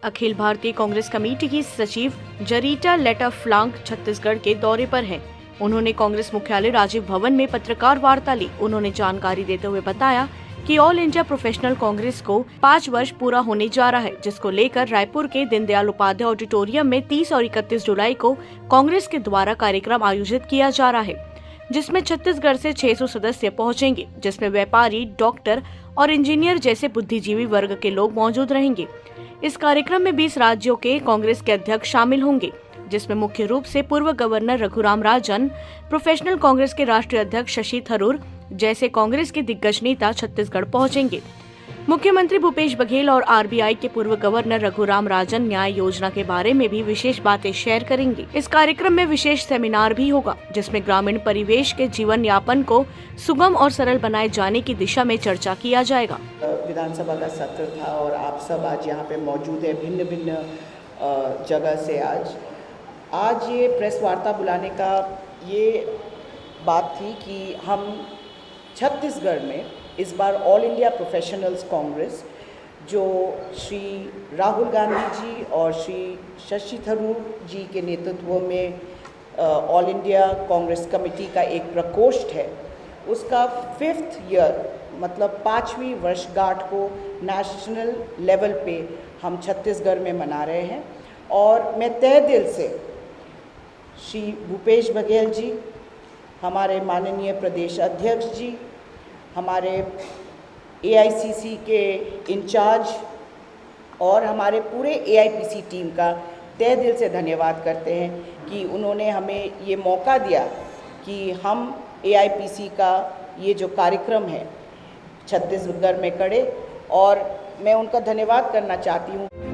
Akhil Bharatiya Congress committee की सचिव जरीटा लेटाफ्लांग छत्तीसगढ़ के दौरे पर हैं। उन्होंने कांग्रेस मुख्यालय राजीव भवन में पत्रकार वार्ता ली। उन्होंने जानकारी देते हुए बताया कि ऑल इंडिया प्रोफेशनल कांग्रेस को 5 वर्ष पूरा होने जा रहा है, जिसको लेकर रायपुर के दीनदयाल उपाध्याय ऑडिटोरियम में 30 और 31 जुलाई को कांग्रेस के द्वारा कार्यक्रम आयोजित किया जा रहा है, जिसमें छत्तीसगढ़ से 600 सदस्य पहुंचेंगे, जिसमें व्यापारी, डॉक्टर और इंजीनियर जैसे बुद्धिजीवी वर्ग के लोग मौजूद रहेंगे। इस कार्यक्रम में 20 राज्यों के कांग्रेस के अध्यक्ष शामिल होंगे, जिसमें मुख्य रूप से पूर्व गवर्नर रघुराम राजन, प्रोफेशनल कांग्रेस के राष्ट्रीय अध्यक्ष शशि थरूर जैसे कांग्रेस के दिग्गज नेता छत्तीसगढ़ पहुंचेंगे। मुख्यमंत्री भूपेश बघेल और आरबीआई के पूर्व गवर्नर रघुराम राजन न्याय योजना के बारे में भी विशेष बातें शेयर करेंगे। इस कार्यक्रम में विशेष सेमिनार भी होगा, जिसमें ग्रामीण परिवेश के जीवन यापन को सुगम और सरल बनाए जाने की दिशा में चर्चा किया जाएगा। विधानसभा का सत्र था और आप सब आज यहाँ पे मौजूद है, भिन्न भिन्न जगह से। आज ये प्रेस वार्ता बुलाने का ये बात थी कि हम छत्तीसगढ़ में इस बार ऑल इंडिया प्रोफेशनल्स कांग्रेस, जो श्री राहुल गांधी जी और श्री शशि थरूर जी के नेतृत्व में ऑल इंडिया कांग्रेस कमेटी का एक प्रकोष्ठ है, उसका 5th ईयर मतलब 5वीं वर्षगांठ को नेशनल लेवल पे हम छत्तीसगढ़ में मना रहे हैं। और मैं तहे दिल से श्री भूपेश बघेल जी, हमारे माननीय प्रदेश अध्यक्ष जी, हमारे एआईसीसी के इंचार्ज और हमारे पूरे एआईपीसी टीम का तहे दिल से धन्यवाद करते हैं कि उन्होंने हमें ये मौका दिया कि हम एआईपीसी का ये जो कार्यक्रम है छत्तीसगढ़ में करें, और मैं उनका धन्यवाद करना चाहती हूँ।